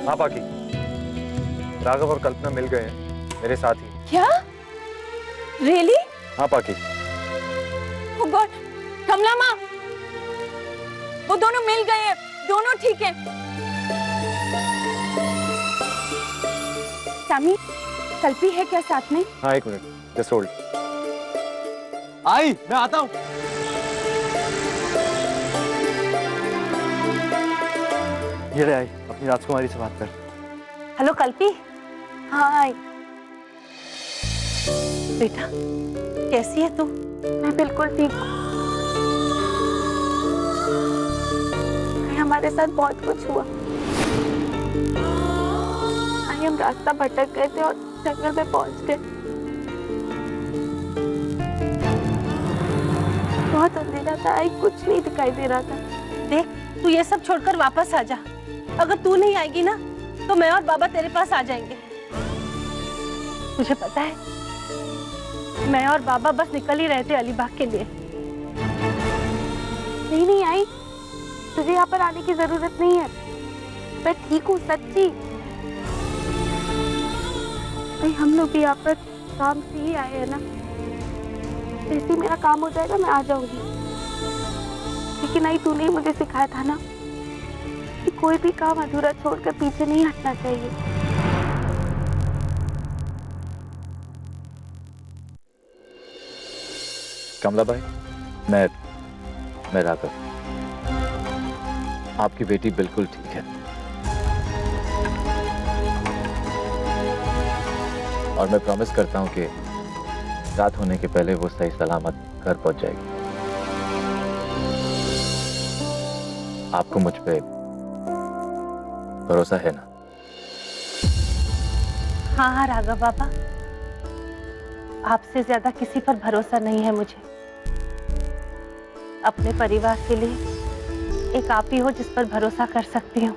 हाँ पाकी, राघव और कल्पना मिल गए हैं मेरे साथ ही। क्या? रियली? हाँ पाकी। ओह गॉड, कमला माँ, वो दोनों मिल गए हैं, दोनों ठीक हैं। सामी, कल्पी है क्या साथ में? हाँ एक मिनट, जस्ट होल्ड। आई, मैं आता हूँ। ये ले आई, अपनी राजकुमारी से बात कर। हेलो कल्पी। हाय बेटा, कैसी है तू? मैं बिल्कुल ठीक हूँ। हमारे साथ बहुत कुछ हुआ। हम रास्ता भटक गए थे और जंगल में पहुंच गए। बहुत अंधेरा था, कुछ नहीं दिखाई दे रहा था। देख, तू ये सब छोड़कर वापस आ जा। अगर तू नहीं आएगी ना तो मैं और बाबा तेरे पास आ जाएंगे। तुझे पता है, मैं और बाबा बस निकल ही रहे थे अलीबाग के लिए। नहीं आई, तुझे यहाँ पर आने की जरूरत नहीं है। मैं ठीक हूँ सच्ची। भाई हम लोग भी यहाँ पर काम से ही आए हैं ना। जैसे मेरा काम हो जाएगा मैं आ जाऊंगी। लेकिन आई, तूने ही मुझे सिखाया था ना कि कोई भी काम अधूरा छोड़कर पीछे नहीं हटना चाहिए। कमला भाई, मैं राघव। आपकी बेटी बिल्कुल ठीक है और मैं प्रॉमिस करता हूँ कि रात होने के पहले वो सही सलामत घर पहुंच जाएगी। आपको मुझ पे भरोसा है ना? हाँ हाँ राघव बाबा, आपसे ज्यादा किसी पर भरोसा नहीं है मुझे। अपने परिवार के लिए एक आप ही हो जिस पर भरोसा कर सकती हूँ।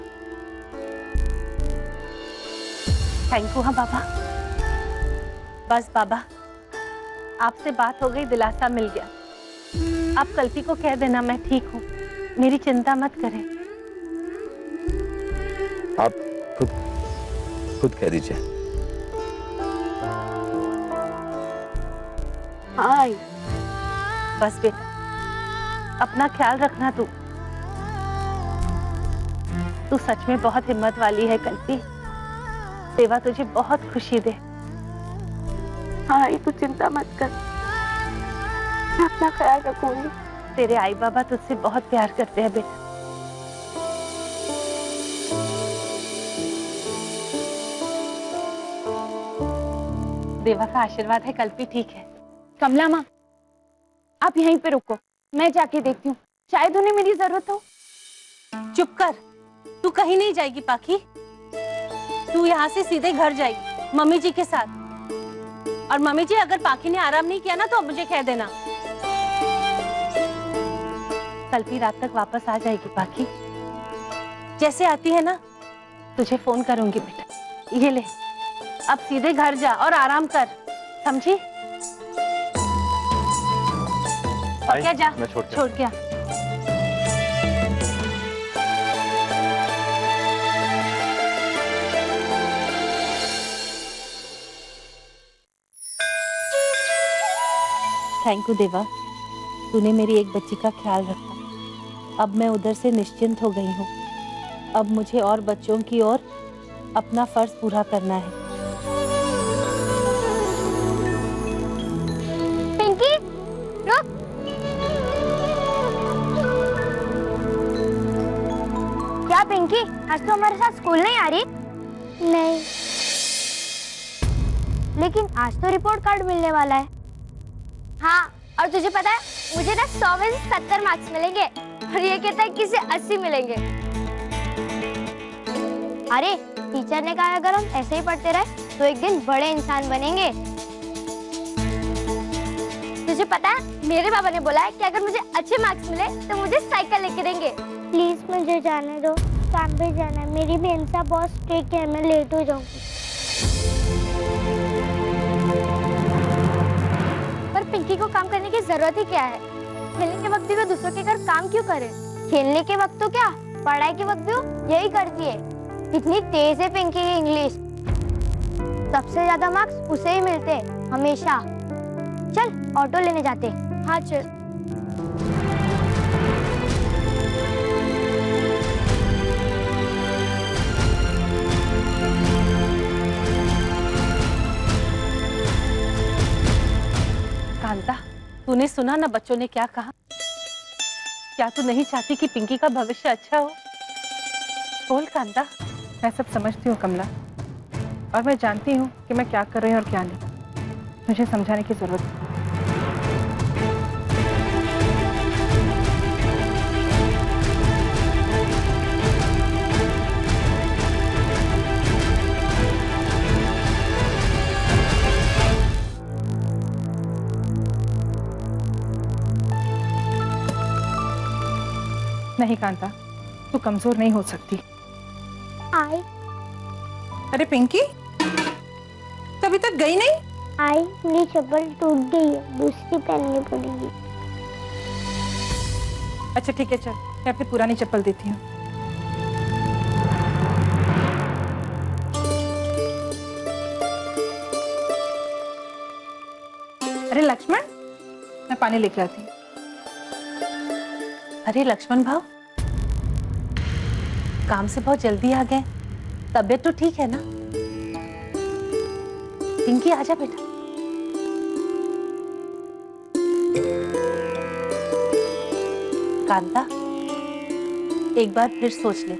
Thank you. हाँ बाबा। बस बाबा, आपसे बात हो गई, दिलासा मिल गया। आप कल्पी को कह देना मैं ठीक हूँ, मेरी चिंता मत करें। आप खुद कह दीजिए। हाँ बस बेटा, अपना ख्याल रखना। तू सच में बहुत हिम्मत वाली है कल्पी। सेवा तुझे बहुत खुशी दे। हाँ, तू चिंता मत कर, मैं अपना ख्याल रखूंगी। तेरे आई बाबा तुझसे बहुत प्यार करते हैं बेटा। देवा का आशीर्वाद है, कल्पी ठीक है। कमला माँ, आप यहीं पे रुको, मैं जाके देखती हूँ, शायद उन्हें मेरी जरूरत हो। चुप कर, तू कहीं नहीं जाएगी पाखी। तू यहाँ से सीधे घर जाएगी मम्मी जी के साथ। और मम्मी जी, अगर पाखी ने आराम नहीं किया ना तो अब मुझे कह देना। कल्पी रात तक वापस आ जाएगी पाखी। जैसे आती है ना तुझे फोन करूंगी बेटा। ये ले, अब सीधे घर जा और आराम कर, समझी? और क्या, जा छोड़ के आ। थैंक यू देवा, तूने मेरी एक बच्ची का ख्याल रखा। अब मैं उधर से निश्चिंत हो गई हूँ। अब मुझे और बच्चों की ओर अपना फर्ज पूरा करना है। पिंकी, रुक। क्या पिंकी, आज तो हमारे साथ स्कूल नहीं आ रही? नहीं। लेकिन आज तो रिपोर्ट कार्ड मिलने वाला है। हाँ, और तुझे पता है मुझे ना 100 में से 70 मार्क्स मिलेंगे और ये कहता है कि इसे 80 मिलेंगे। अरे टीचर ने कहा अगर हम ऐसे ही पढ़ते रहे तो एक दिन बड़े इंसान बनेंगे। तुझे पता है मेरे बाबा ने बोला है कि अगर मुझे अच्छे मार्क्स मिले तो मुझे साइकिल लेके देंगे। प्लीज मुझे जाने दो, काम पे जाना है। मेरी बहन सा बहुत स्ट्रिक्ट है, मैं लेट हो जाऊंगी। पर पिंकी को काम करने की जरूरत ही क्या है? खेलने के वक्त भी वो दूसरों के घर काम क्यों करे? खेलने के वक्त तो क्या, पढ़ाई के वक्त भी वो यही करती है। कितनी तेज है पिंकी की इंग्लिश। सबसे ज्यादा मार्क्स उसे ही मिलते हमेशा। चल ऑटो लेने जाते। हाँ चल। कांता, तूने सुना ना बच्चों ने क्या कहा? क्या तू नहीं चाहती कि पिंकी का भविष्य अच्छा हो? बोल कांता। मैं सब समझती हूँ कमला, और मैं जानती हूँ कि मैं क्या कर रही हूँ और क्या नहीं। मुझे समझाने की जरूरत है। नहीं कांता, तू कमजोर नहीं हो सकती। आई। अरे पिंकी, तो अभी तक गई नहीं? आई, मेरी चप्पल टूट गई है, दूसरी पहननी पड़ेगी। अच्छा ठीक है, चल मैं अपनी पुरानी चप्पल देती हूँ। अरे लक्ष्मण, मैं पानी लेके आती हूँ। अरे लक्ष्मण भाव, काम से बहुत जल्दी आ गए। तबीयत तो ठीक है ना? पिंकी आजा बेटा। कांता, एक बार फिर सोच ले,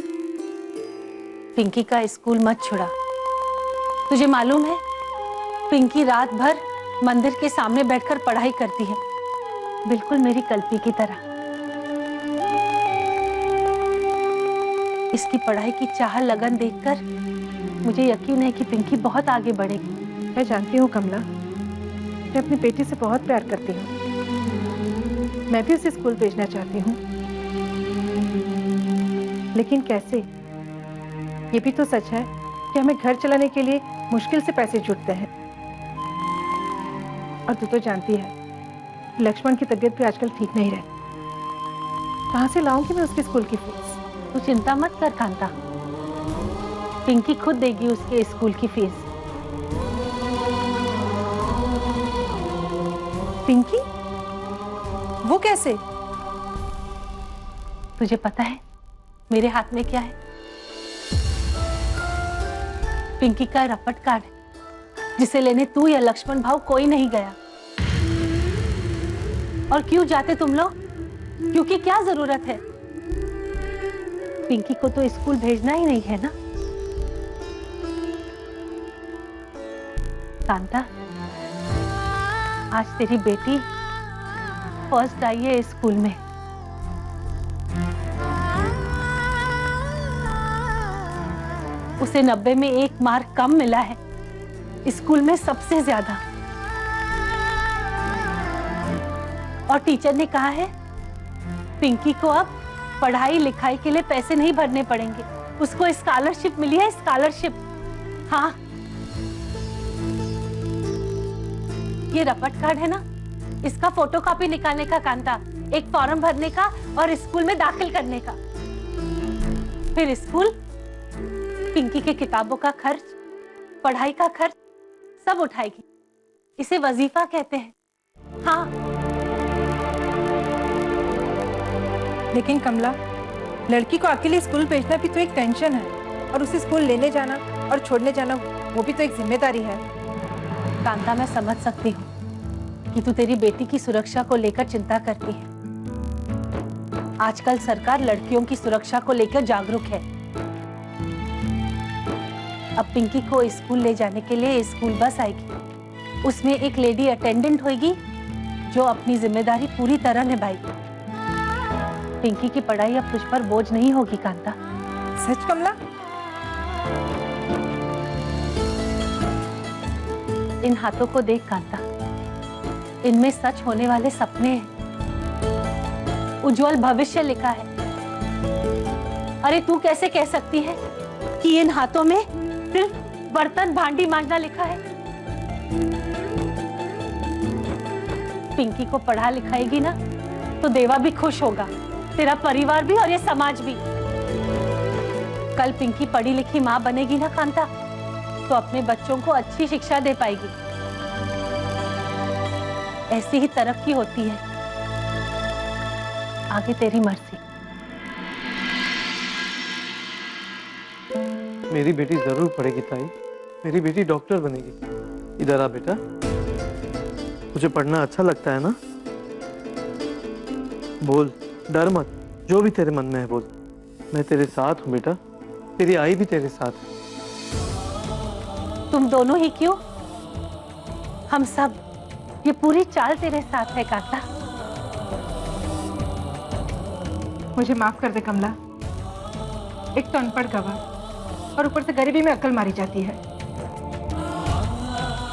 पिंकी का स्कूल मत छुड़ा। तुझे मालूम है, पिंकी रात भर मंदिर के सामने बैठकर पढ़ाई करती है, बिल्कुल मेरी कल्पी की तरह। इसकी पढ़ाई की चाह लगन देखकर मुझे यकीन है कि पिंकी बहुत आगे बढ़ेगी। मैं जानती हूँ कमला, मैं अपनी बेटी से बहुत प्यार करती हूँ। मैं भी उसे स्कूल भेजना चाहती हूँ, लेकिन कैसे? ये भी तो सच है कि हमें घर चलाने के लिए मुश्किल से पैसे जुटते हैं। और तू तो जानती है लक्ष्मण की तबीयत भी आजकल ठीक नहीं रहती। कहाँ से लाऊंगी मैं उसके स्कूल की फीस? तू चिंता मत कर कांता, पिंकी खुद देगी उसके स्कूल की फीस। पिंकी? वो कैसे? तुझे पता है मेरे हाथ में क्या है? पिंकी का रपट कार्ड है, जिसे लेने तू या लक्ष्मण भाव कोई नहीं गया। और क्यों जाते तुम लोग? क्योंकि क्या जरूरत है? पिंकी को तो स्कूल भेजना ही नहीं है ना। कांता, आज तेरी बेटी फर्स्ट आई है स्कूल में। उसे 90 में 1 मार्क कम मिला है, स्कूल में सबसे ज्यादा। और टीचर ने कहा है पिंकी को अब पढ़ाई लिखाई के लिए पैसे नहीं भरने पड़ेंगे, उसको स्कॉलरशिप मिली है, स्कॉलरशिप। हाँ, ये रपट कार्ड है ना, इसका फोटोकॉपी निकालने का कांता, एक फॉर्म भरने का और स्कूल में दाखिल करने का। फिर स्कूल पिंकी के किताबों का खर्च, पढ़ाई का खर्च सब उठाएगी। इसे वजीफा कहते हैं। हाँ, लेकिन कमला, लड़की को अकेले स्कूल भेजना भी तो एक टेंशन है, और उसे स्कूल लेने जाना और छोड़ने जाना वो भी तो एक जिम्मेदारी है। कांता, मैं समझ सकती हूँ कि तू तेरी बेटी की सुरक्षा को लेकर चिंता करती है। आजकल सरकार लड़कियों की सुरक्षा को लेकर जागरूक है। अब पिंकी को स्कूल ले जाने के लिए स्कूल बस आएगी, उसमें एक लेडी अटेंडेंट होगी जो अपनी जिम्मेदारी पूरी तरह निभाएगी। पिंकी की पढ़ाई अब तुझ पर बोझ नहीं होगी कांता। सच कमला? इन हाथों को देख कांता, इनमें सच होने वाले सपने हैं, उज्जवल भविष्य लिखा है। अरे तू कैसे कह सकती है कि इन हाथों में सिर्फ बर्तन भांडी मांजना लिखा है? पिंकी को पढ़ा लिखाएगी ना तो देवा भी खुश होगा, तेरा परिवार भी और ये समाज भी। कल पिंकी पढ़ी लिखी माँ बनेगी ना कांता, तो अपने बच्चों को अच्छी शिक्षा दे पाएगी। ऐसी ही तरक्की होती है। आगे तेरी मर्जी। मेरी बेटी जरूर पढ़ेगी ताई, मेरी बेटी डॉक्टर बनेगी। इधर आ बेटा, मुझे पढ़ना अच्छा लगता है ना? बोल, डर मत, जो भी तेरे मन में है बोल। मैं तेरे साथ हूँ बेटा, तेरी आई भी तेरे साथ है। तुम दोनों ही क्यों, हम सब, ये पूरी चाल तेरे साथ है कांता। मुझे माफ कर दे कमला। एक तो अनपढ़ गवार और ऊपर से गरीबी में अक्ल मारी जाती है।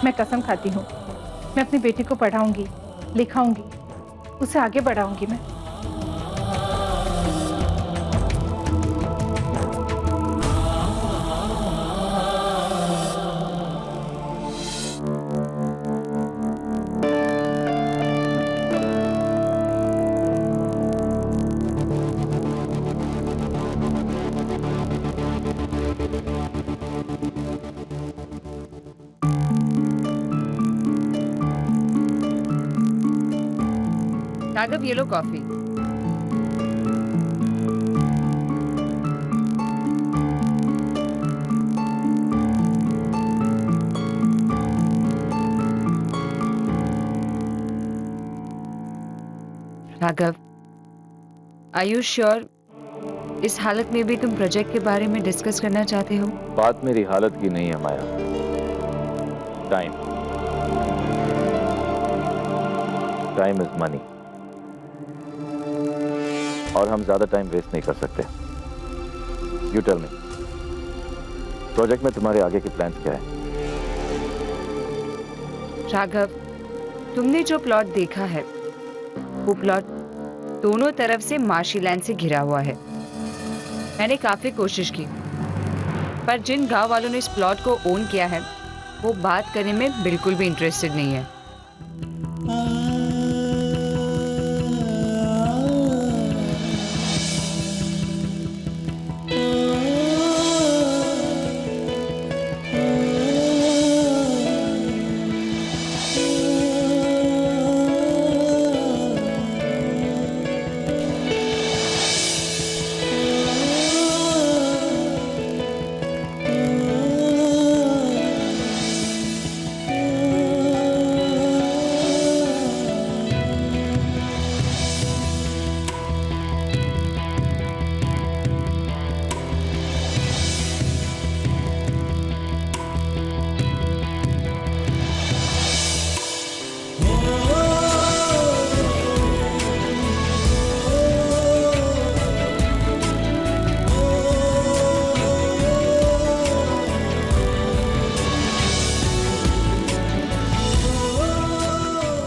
मैं कसम खाती हूँ, मैं अपनी बेटी को पढ़ाऊंगी, लिखाऊंगी, उसे आगे बढ़ाऊंगी मैं। राघव, ये लो coffee. Raghav, are you sure इस हालत में भी तुम प्रोजेक्ट के बारे में डिस्कस करना चाहते हो? बात मेरी हालत की नहीं है माया, टाइम इज मनी, और हम ज्यादा टाइम वेस्ट नहीं कर सकते। यू टेल मी, प्रोजेक्ट में तुम्हारे आगे के प्लान्स क्या है? राघव, तुमने जो प्लॉट देखा है वो प्लॉट दोनों तरफ से मार्शी लैंड से घिरा हुआ है। मैंने काफी कोशिश की, पर जिन गांव वालों ने इस प्लॉट को ओन किया है वो बात करने में बिल्कुल भी इंटरेस्टेड नहीं है।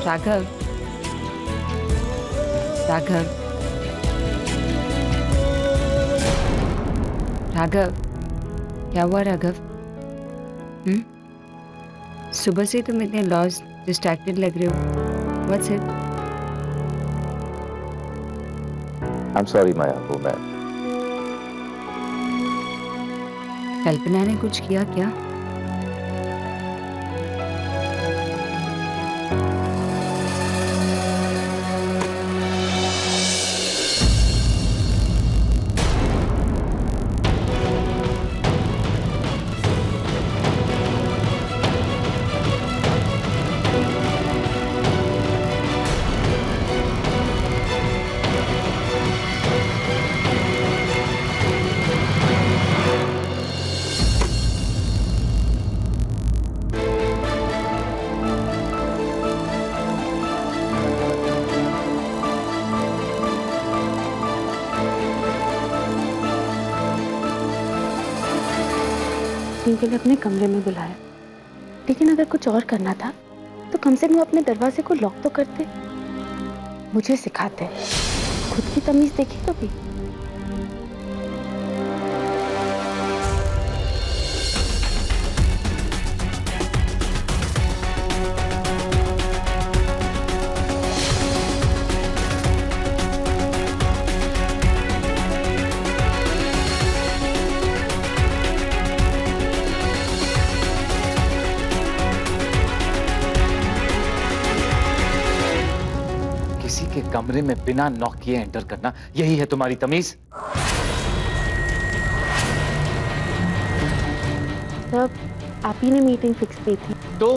राघव, राघव, राघव, क्या हुआ राघव? सुबह से तुम इतने लॉस्ट, डिस्ट्रैक्टेड लग रहे हो। What's it? I am sorry Maya, वो मैं कल्पना ने कुछ किया क्या? के लिए अपने कमरे में बुलाया, लेकिन अगर कुछ और करना था तो कम से कम अपने दरवाजे को लॉक तो करते। मुझे सिखाते, खुद की तमीज देखी कभी? किसी के कमरे में बिना नॉक किए एंटर करना, यही है तुम्हारी तमीज? सर, आप ही ने मीटिंग फिक्स की थी। तो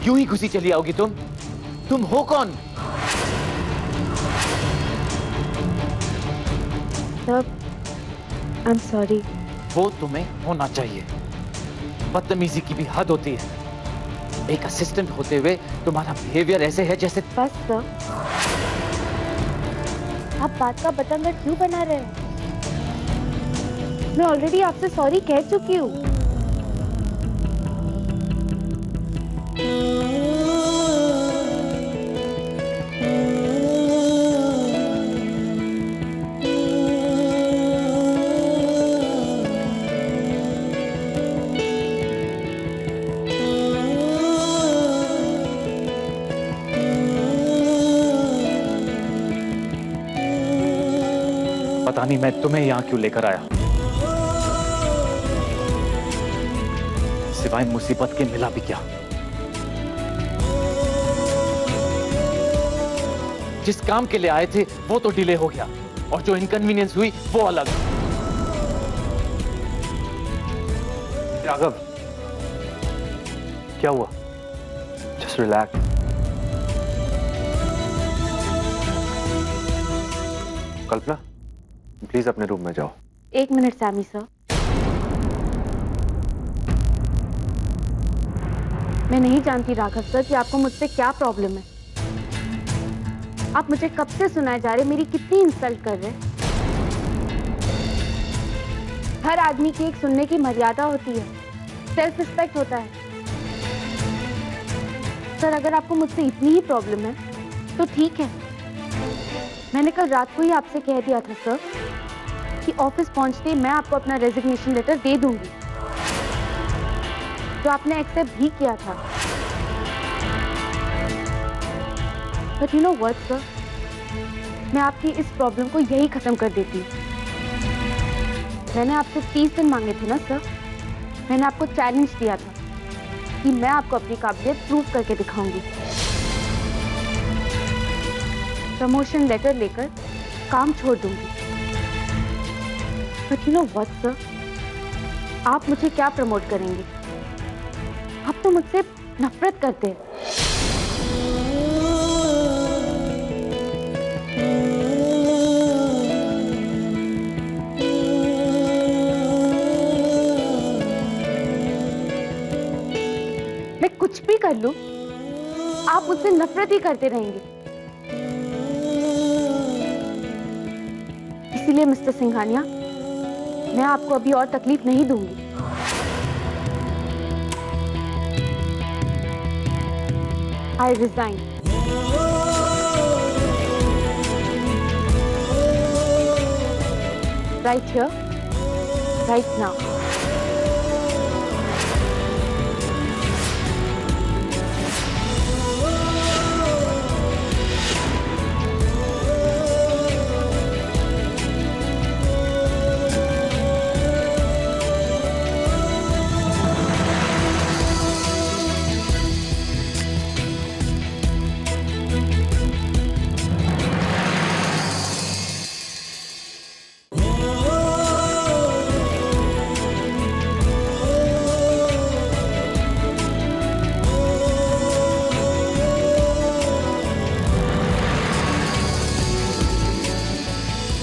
क्यों ही घुसी चली आओगी तुम? तुम हो कौन? Sir, I am sorry. वो तुम्हें होना चाहिए। बदतमीजी की भी हद होती है। एक असिस्टेंट होते हुए तुम्हारा बिहेवियर ऐसे है जैसे। बस सर, आप बात का बतंगड़ क्यों बना रहे हैं? मैं ऑलरेडी आपसे सॉरी कह चुकी हूँ। पता नहीं मैं तुम्हें यहां क्यों लेकर आया, सिवाय मुसीबत के मिला भी क्या? जिस काम के लिए आए थे वो तो डिले हो गया, और जो इनकन्वीनियंस हुई वो अलग। राघव, क्या हुआ? Just relax. कल्पना, प्लीज अपने रूम में जाओ। 1 मिनट सैमी सर। मैं नहीं जानती राघव सर कि आपको मुझसे क्या प्रॉब्लम है। आप मुझे कब से सुनाए जा रहे, मेरी कितनी इंसल्ट कर रहे। हर आदमी की एक सुनने की मर्यादा होती है, सेल्फ रिस्पेक्ट होता है। सर, अगर आपको मुझसे इतनी ही प्रॉब्लम है तो ठीक है। मैंने कल रात को ही आपसे कह दिया था सर कि ऑफिस पहुंचते ही मैं आपको अपना रेजिग्नेशन लेटर दे दूंगी, जो आपने एक्सेप्ट भी किया था। But you know what sir, मैं आपकी इस प्रॉब्लम को यही खत्म कर देती हूँ। मैंने आपसे 30 दिन मांगे थे ना सर। मैंने आपको चैलेंज दिया था कि मैं आपको अपनी काबिलियत प्रूव करके दिखाऊंगी। प्रमोशन लेटर लेकर काम छोड़ दूंगी। But you know what sir, आप मुझे क्या प्रमोट करेंगे? आप तो मुझसे नफरत करते हैं। मैं कुछ भी कर लूं, आप मुझसे नफरत ही करते रहेंगे। इसीलिए मिस्टर सिंघानिया, मैं आपको अभी और तकलीफ नहीं दूंगी। I resign. Right here, right now.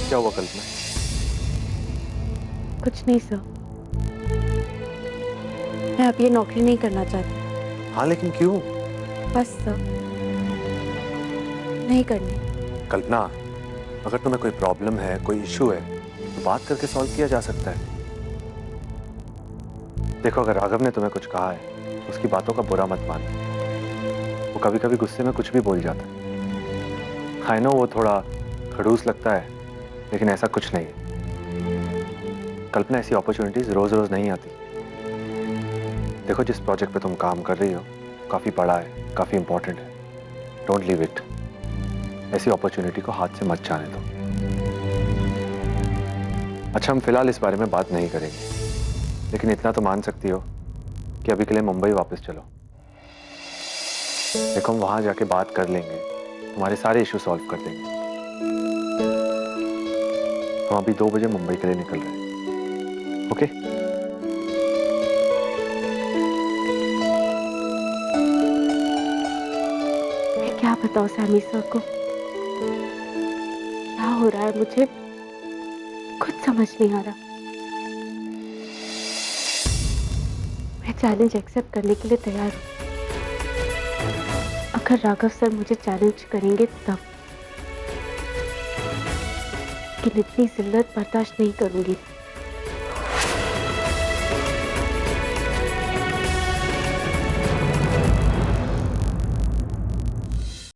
क्या हुआ कल्पना? कुछ नहीं सर, मैं अब ये नौकरी नहीं करना चाहती। हाँ, लेकिन क्यों? बस सर, नहीं करनी। कल्पना, अगर तुम्हें कोई प्रॉब्लम है, कोई इशू है, तो बात करके सॉल्व किया जा सकता है। देखो, अगर राघव ने तुम्हें कुछ कहा है तो उसकी बातों का बुरा मत मानो। वो कभी कभी गुस्से में कुछ भी बोल जाता है। आई नो वो थोड़ा खड़ूस लगता है, लेकिन ऐसा कुछ नहीं है। कल्पना, ऐसी अपॉर्चुनिटीज रोज रोज नहीं आती। देखो, जिस प्रोजेक्ट पे तुम काम कर रही हो काफी बड़ा है, काफी इंपॉर्टेंट है। Don't leave it. ऐसी अपॉर्चुनिटी को हाथ से मत जाने दो। अच्छा, हम फिलहाल इस बारे में बात नहीं करेंगे, लेकिन इतना तो मान सकती हो कि अभी के लिए मुंबई वापस चलो। देखो, हम वहां जाके बात कर लेंगे तुम्हारे सारे इशू सॉल्व कर देंगे। हम अभी 2 बजे मुंबई के लिए निकल रहे हैं। ओके? मैं क्या बताऊं सैमी सर को, क्या हो रहा है मुझे कुछ समझ नहीं आ रहा। मैं चैलेंज एक्सेप्ट करने के लिए तैयार हूँ। अगर राघव सर मुझे चैलेंज करेंगे तब, लेकिन इतनी जिल्लत बर्दाश्त नहीं करूंगी।